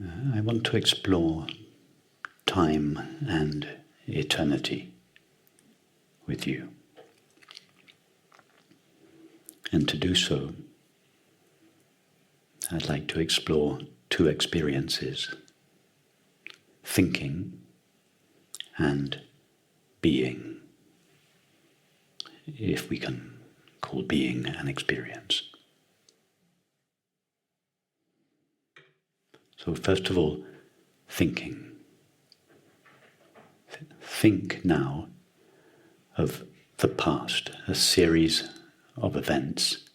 I want to explore time and eternity with you. And to do so, I'd like to explore two experiences: thinking and being, if we can call being an experience. So first of all, thinking. Think now of the past, a series of events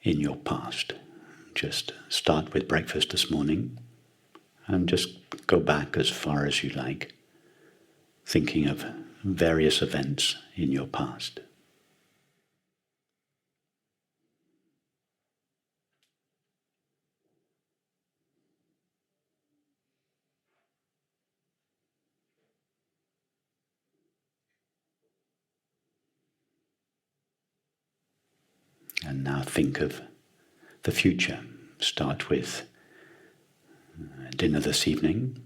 in your past. Just start with breakfast this morning and just go back as far as you like, thinking of various events in your past. And now think of the future. Start with dinner this evening,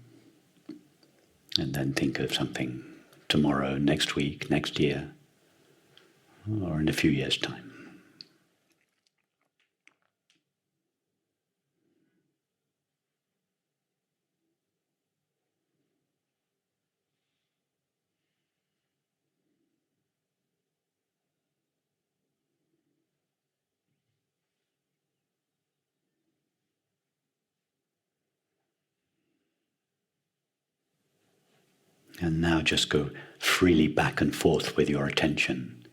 and then think of something tomorrow, next week, next year, or in a few years' time. And now just go freely back and forth with your attention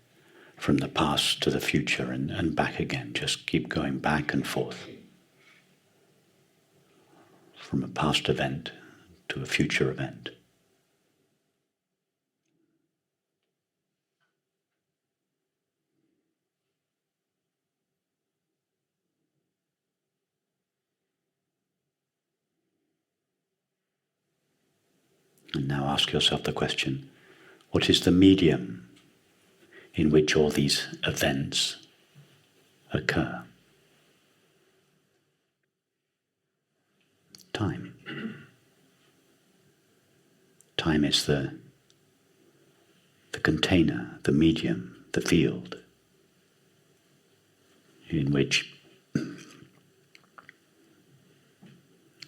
from the past to the future and back again. Just keep going back and forth from a past event to a future event. And now ask yourself the question, what is the medium in which all these events occur? Time. Time is the container, the medium, the field in which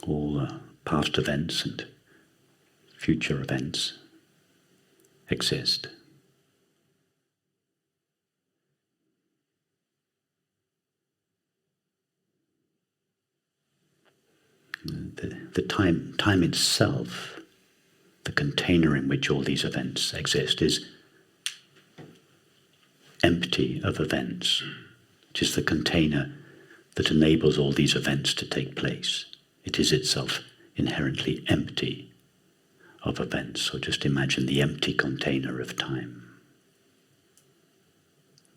all past events and future events exist. The time itself, the container in which all these events exist, is empty of events. It is the container that enables all these events to take place. It is itself inherently empty of events. So just imagine the empty container of time,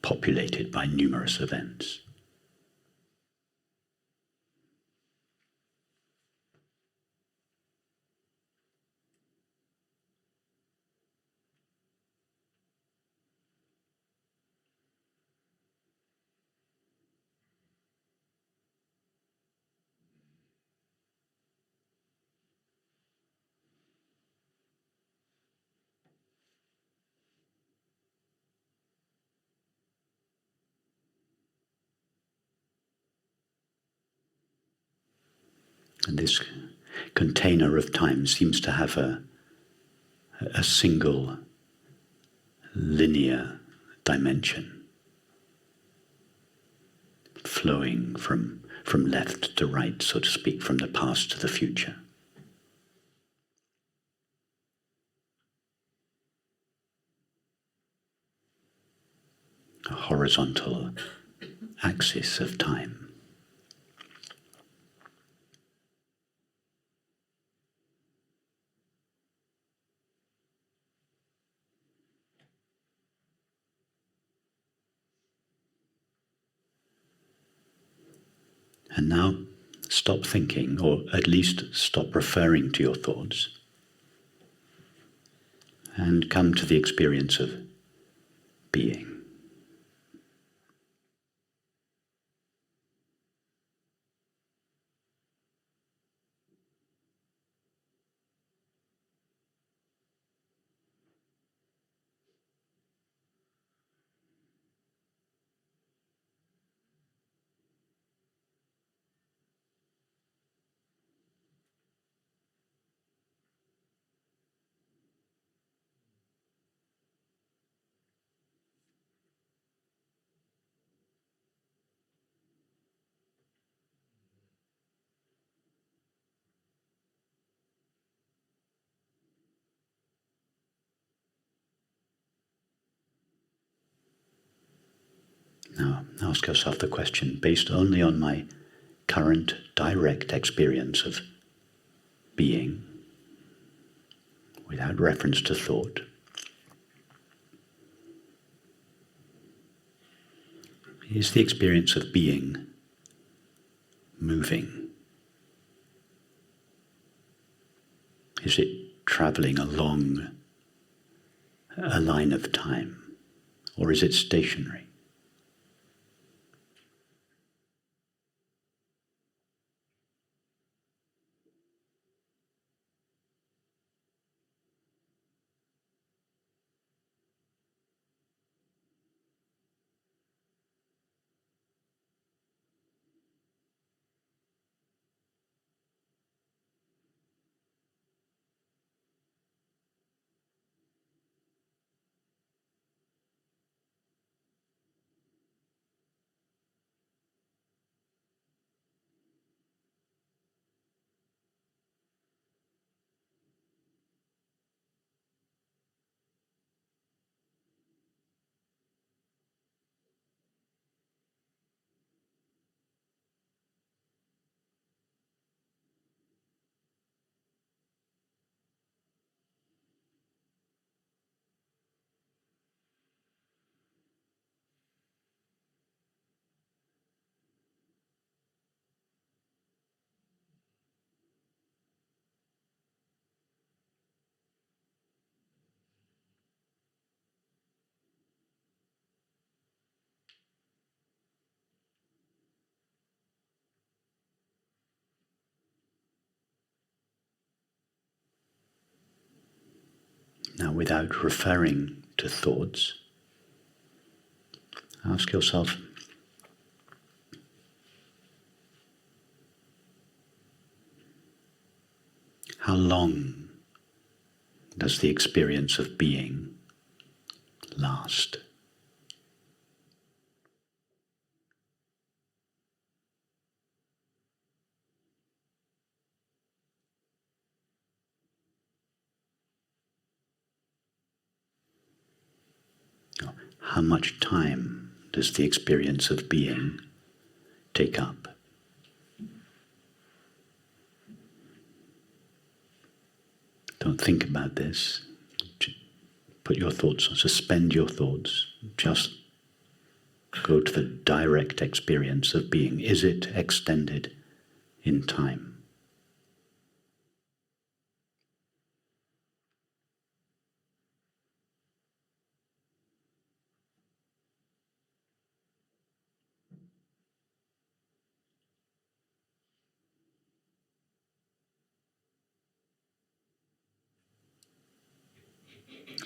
populated by numerous events. And this container of time seems to have a single linear dimension, flowing from left to right, so to speak, from the past to the future. A horizontal axis of time. And now stop thinking, or at least stop referring to your thoughts, and come to the experience of being. Now ask yourself the question, based only on my current direct experience of being, without reference to thought, is the experience of being moving? Is it traveling along a line of time, or is it stationary? Now, without referring to thoughts, ask yourself, how long does the experience of being last? How much time does the experience of being take up? Don't think about this. Put your thoughts, suspend your thoughts. Just go to the direct experience of being. Is it extended in time?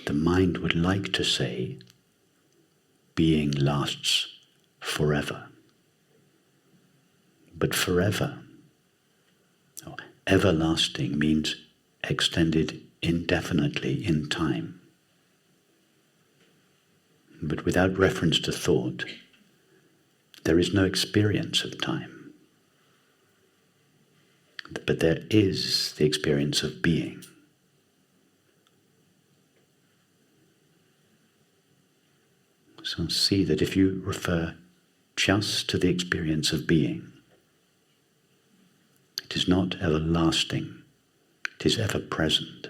The mind would like to say being lasts forever. But forever, or everlasting, means extended indefinitely in time. But without reference to thought, there is no experience of time. But there is the experience of being. So see that if you refer just to the experience of being, it is not everlasting, it is ever present.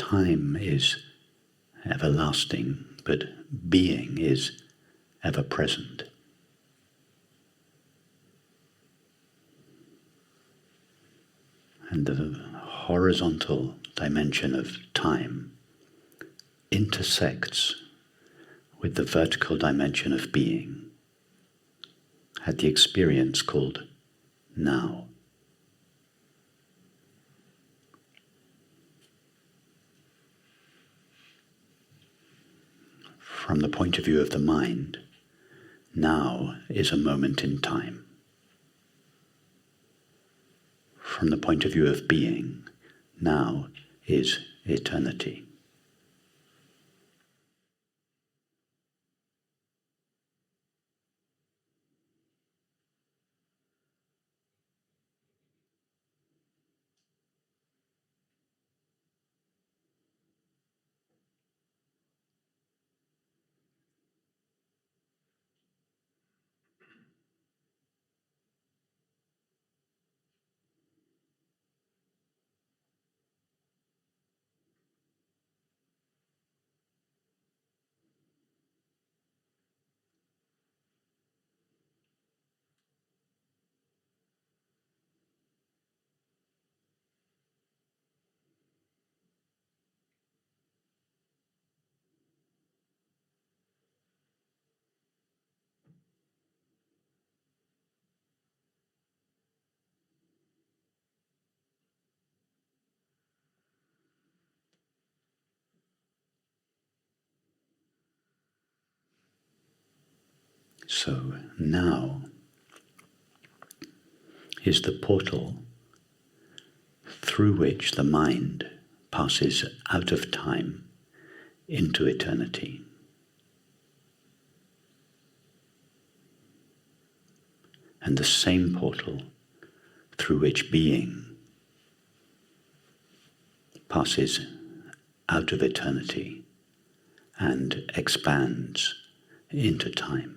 time is everlasting, but being is ever present. And the horizontal dimension of time intersects with the vertical dimension of being at the experience called now. From the point of view of the mind, now is a moment in time. From the point of view of being, now is eternity. So now is the portal through which the mind passes out of time into eternity. And the same portal through which being passes out of eternity and expands into time.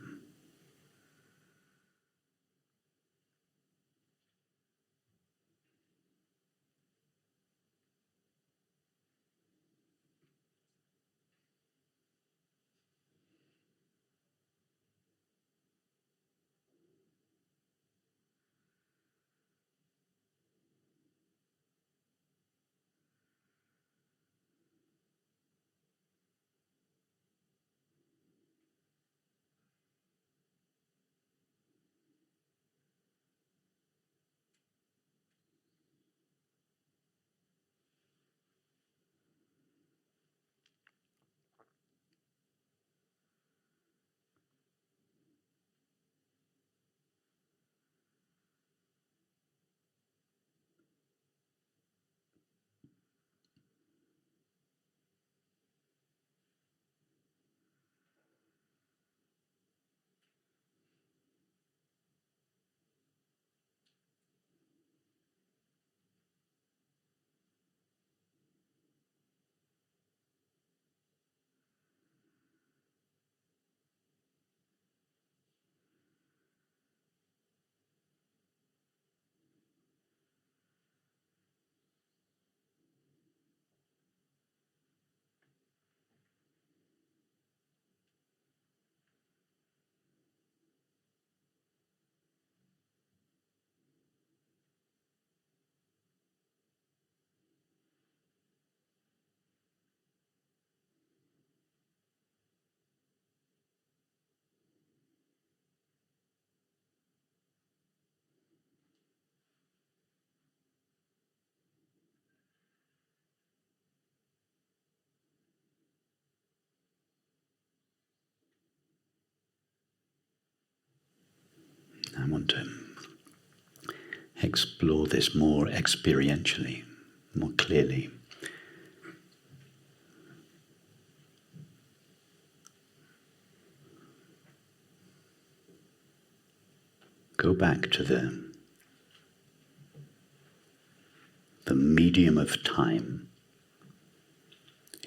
I want to explore this more experientially, more clearly. Go back to the medium of time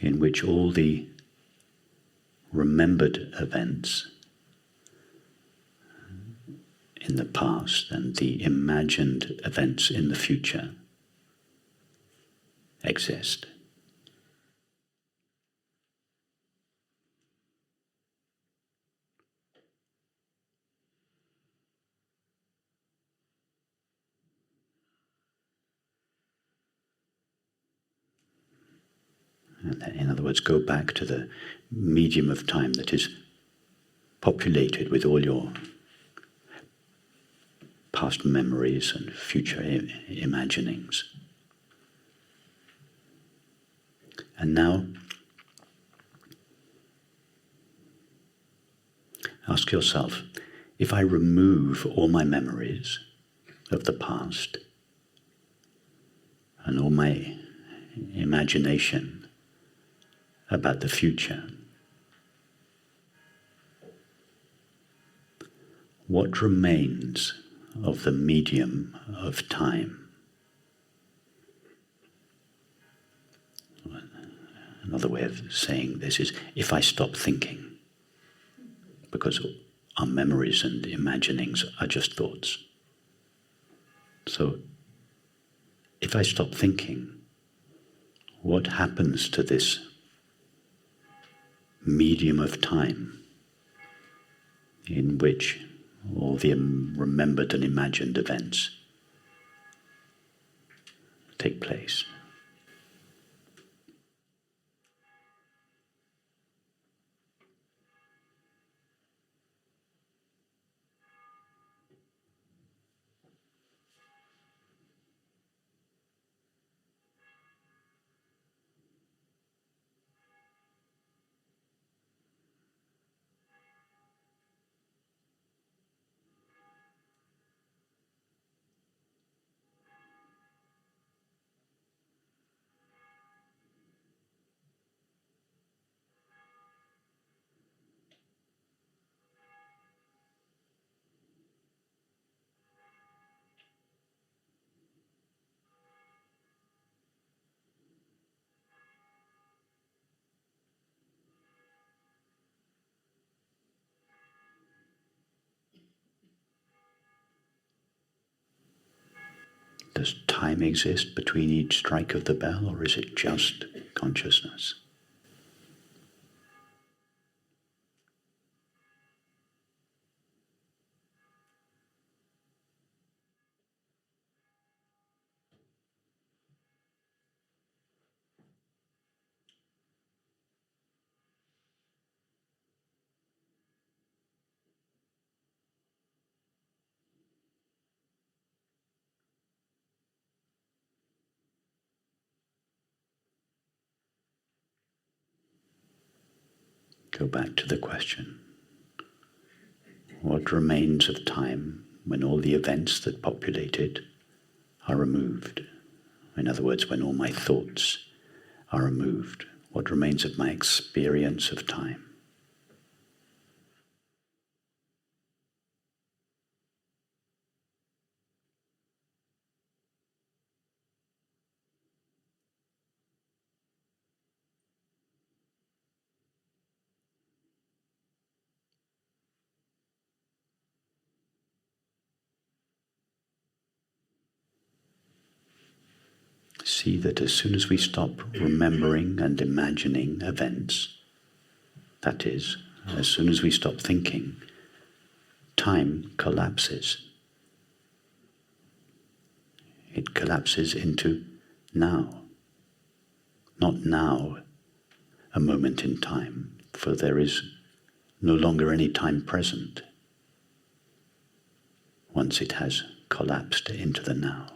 in which all the remembered events in the past and the imagined events in the future exist. In other words, go back to the medium of time that is populated with all your past memories and future imaginings. And now, ask yourself, if I remove all my memories of the past and all my imagination about the future, what remains of the medium of time? Another way of saying this is, if I stop thinking, because our memories and imaginings are just thoughts. So, if I stop thinking, what happens to this medium of time in which all the remembered and imagined events take place? Does time exist between each strike of the bell, or is it just consciousness? Go back to the question. What remains of time when all the events that populate it are removed? In other words, when all my thoughts are removed, what remains of my experience of time? See that as soon as we stop remembering and imagining events, that is, as soon as we stop thinking, time collapses. It collapses into now. Not now, a moment in time, for there is no longer any time present once it has collapsed into the now.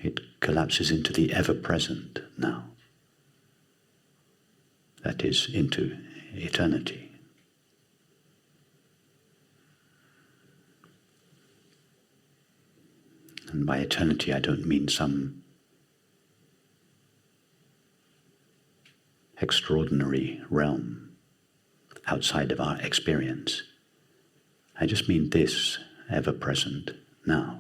It collapses into the ever-present now. That is, into eternity. And by eternity I don't mean some extraordinary realm outside of our experience. I just mean this ever-present now.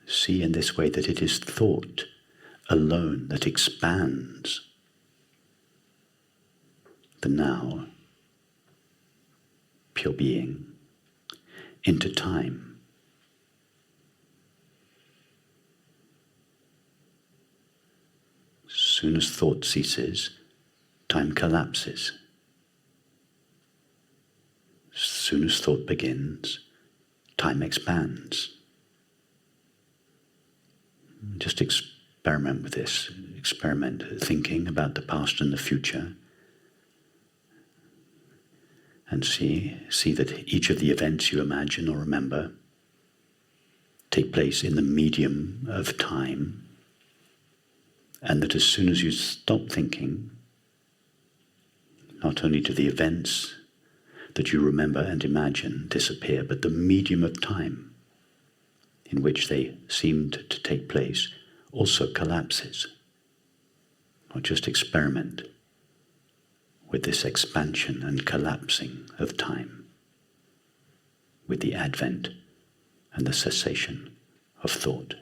See in this way that it is thought alone that expands the now, pure being, into time. soon as thought ceases, time collapses. As soon as thought begins, time expands. Just experiment with this. Experiment thinking about the past and the future. And see that each of the events you imagine or remember take place in the medium of time, and that as soon as you stop thinking, not only do the events that you remember and imagine disappear, but the medium of time in which they seemed to take place also collapses. Or just experiment with this expansion and collapsing of time, with the advent and the cessation of thought.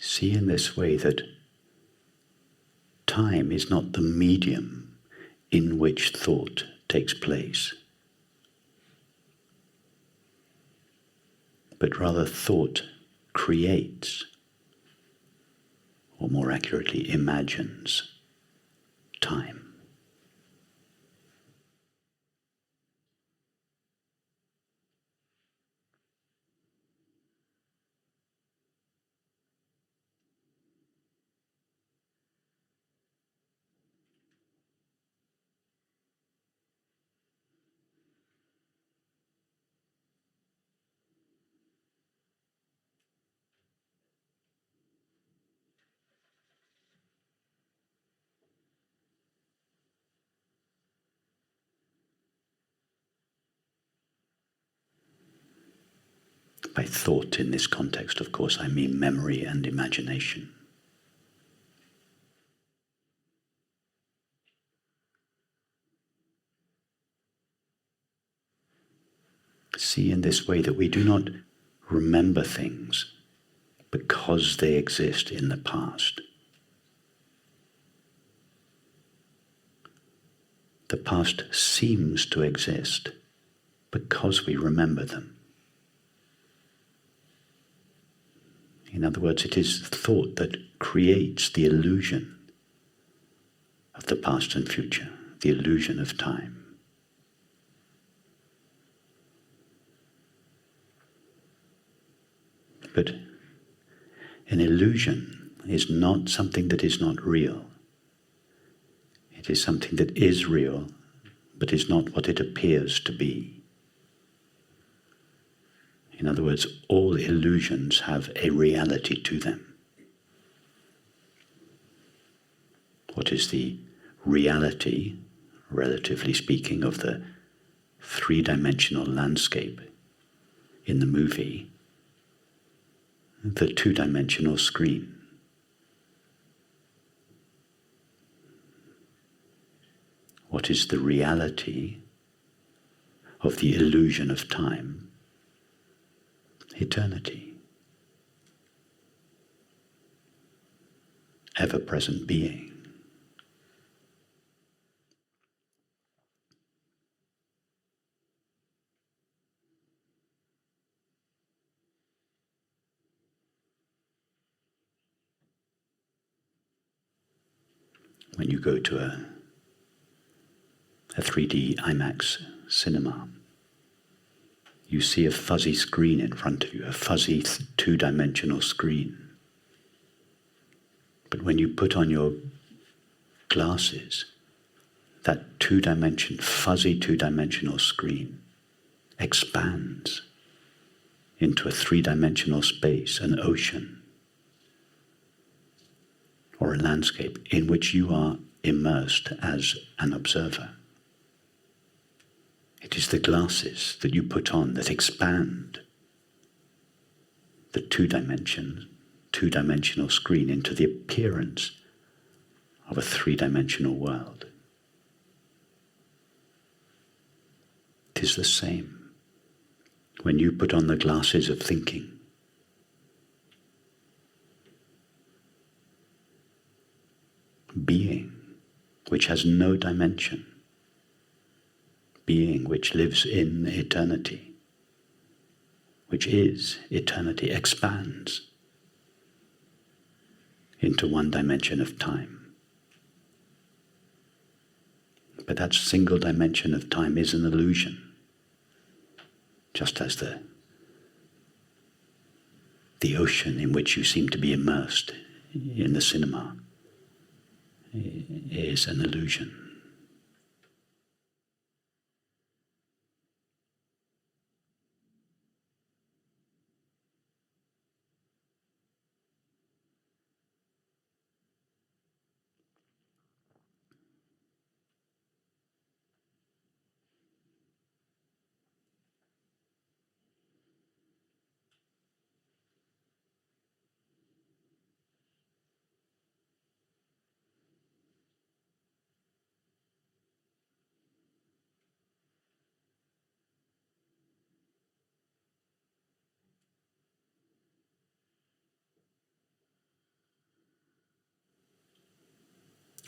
See in this way that time is not the medium in which thought takes place, but rather thought creates, or more accurately, imagines time. By thought in this context, of course, I mean memory and imagination. See in this way that we do not remember things because they exist in the past. The past seems to exist because we remember them. In other words, it is thought that creates the illusion of the past and future, the illusion of time. But an illusion is not something that is not real. It is something that is real, but is not what it appears to be. In other words, all illusions have a reality to them. What is the reality, relatively speaking, of the three-dimensional landscape in the movie? The two-dimensional screen. What is the reality of the illusion of time? Eternity. Ever-present being. when you go to a 3D IMAX cinema. You see a fuzzy screen in front of you, a fuzzy two-dimensional screen. But when you put on your glasses, that fuzzy two-dimensional screen expands into a three-dimensional space, an ocean, or a landscape in which you are immersed as an observer. It is the glasses that you put on that expand the two-dimensional screen into the appearance of a three-dimensional world. It is the same when you put on the glasses of thinking. Being, which has no dimension, being which lives in eternity, which is eternity, expands into one dimension of time. But that single dimension of time is an illusion, just as the ocean in which you seem to be immersed in the cinema is an illusion.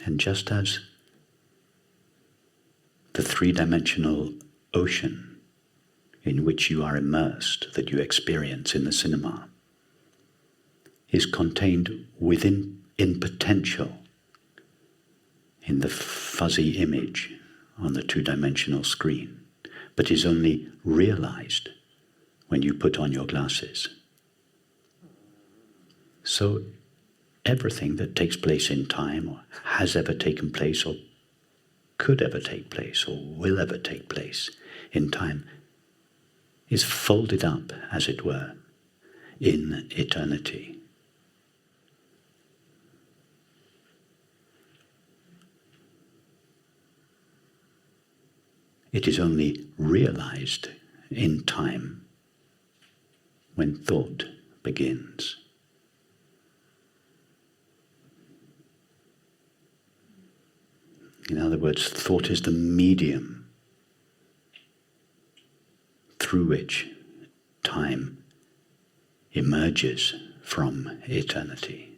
And just as the three-dimensional ocean in which you are immersed, that you experience in the cinema, is contained in potential in the fuzzy image on the two-dimensional screen, but is only realized when you put on your glasses. So everything that takes place in time, or has ever taken place, or could ever take place, or will ever take place in time, is folded up, as it were, in eternity. It is only realized in time when thought begins. In other words, thought is the medium through which time emerges from eternity.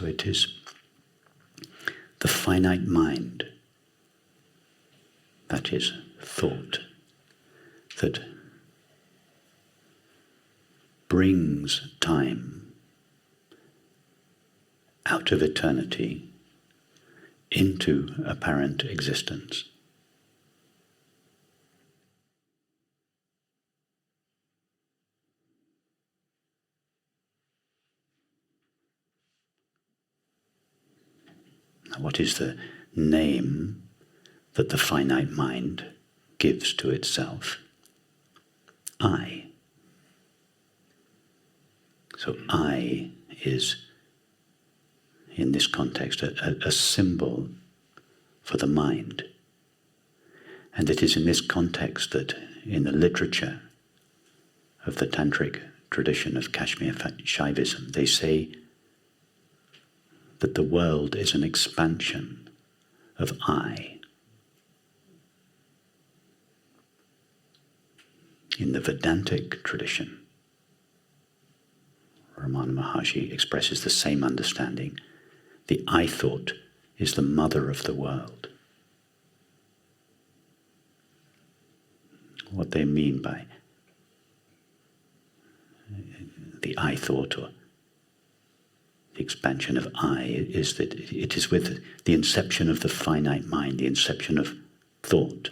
So it is the finite mind, that is thought, that brings time out of eternity into apparent existence. Now, what is the name that the finite mind gives to itself? I. So I is, in this context, a symbol for the mind. And it is in this context that in the literature of the Tantric tradition of Kashmir Shaivism, they say that the world is an expansion of I. In the Vedantic tradition, Ramana Maharshi expresses the same understanding. The I thought is the mother of the world. What they mean by the I thought, or the expansion of I, is that it is with the inception of the finite mind, the inception of thought,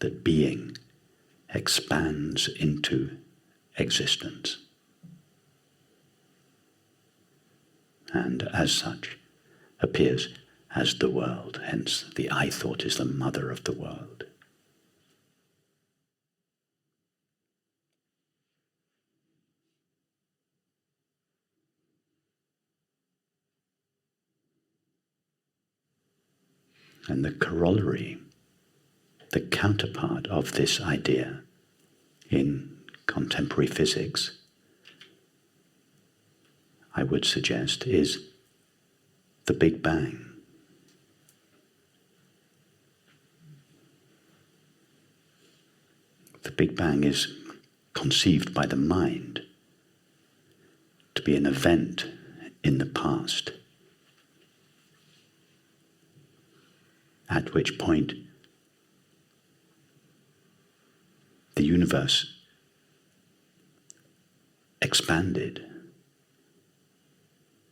that being expands into existence. And as such, appears as the world. Hence, the I thought is the mother of the world. And the corollary, the counterpart of this idea in contemporary physics, I would suggest, is the Big Bang. The Big Bang is conceived by the mind to be an event in the past, at which point the universe expanded,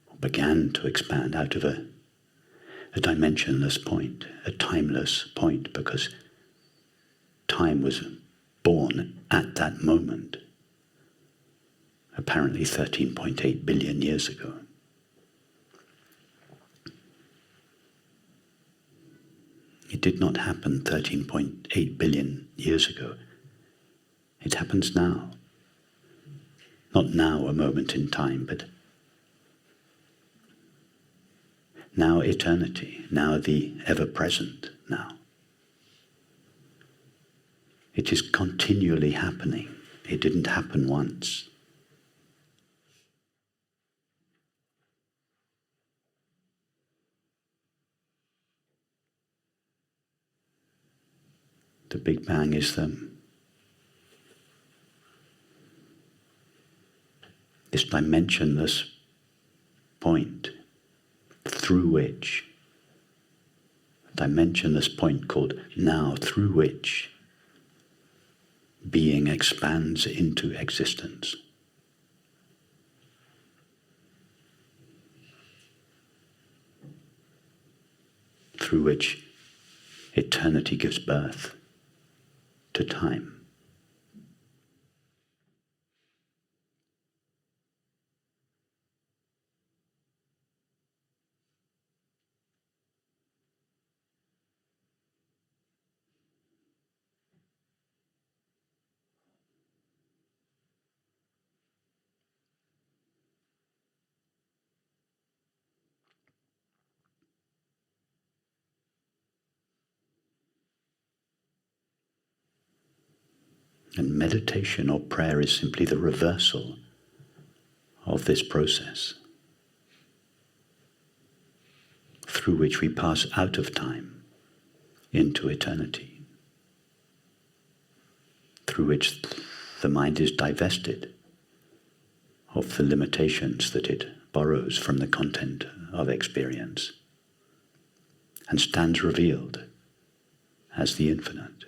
or began to expand out of a dimensionless point, a timeless point, because time was born at that moment, apparently 13.8 billion years ago. It did not happen 13.8 billion years ago. It happens now. Not now, a moment in time, but now eternity, now the ever-present now. It is continually happening. It didn't happen once. The Big Bang is this dimensionless point through which, a dimensionless point called now, through which being expands into existence. Through which eternity gives birth to time. And meditation or prayer is simply the reversal of this process, through which we pass out of time into eternity, through which the mind is divested of the limitations that it borrows from the content of experience, and stands revealed as the infinite.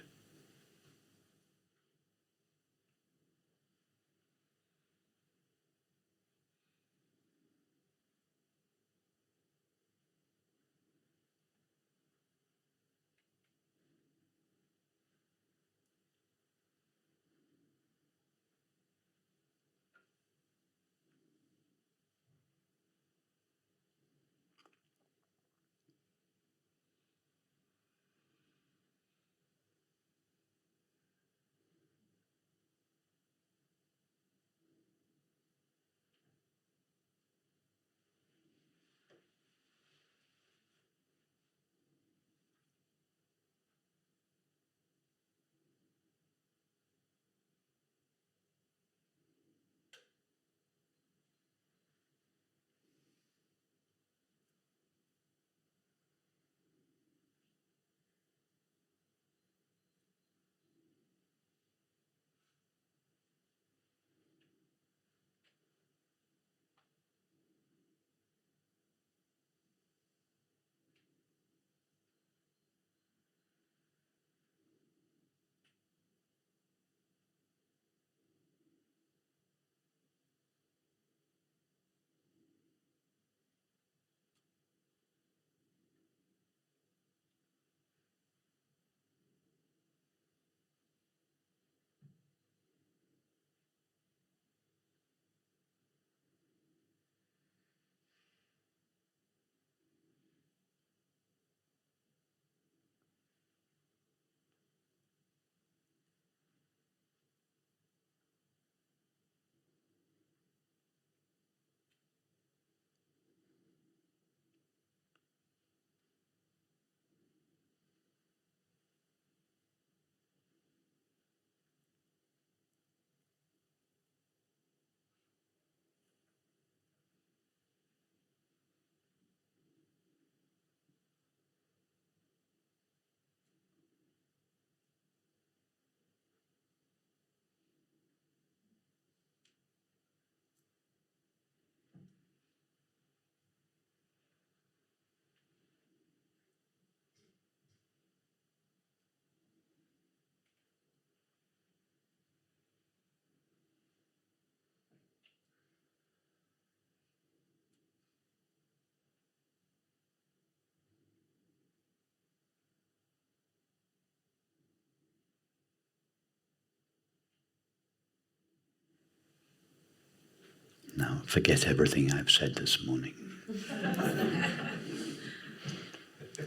Now forget everything I've said this morning.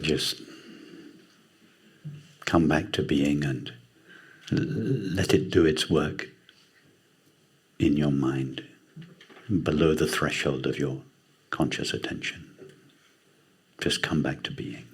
Just come back to being and let it do its work in your mind, below the threshold of your conscious attention. Just come back to being.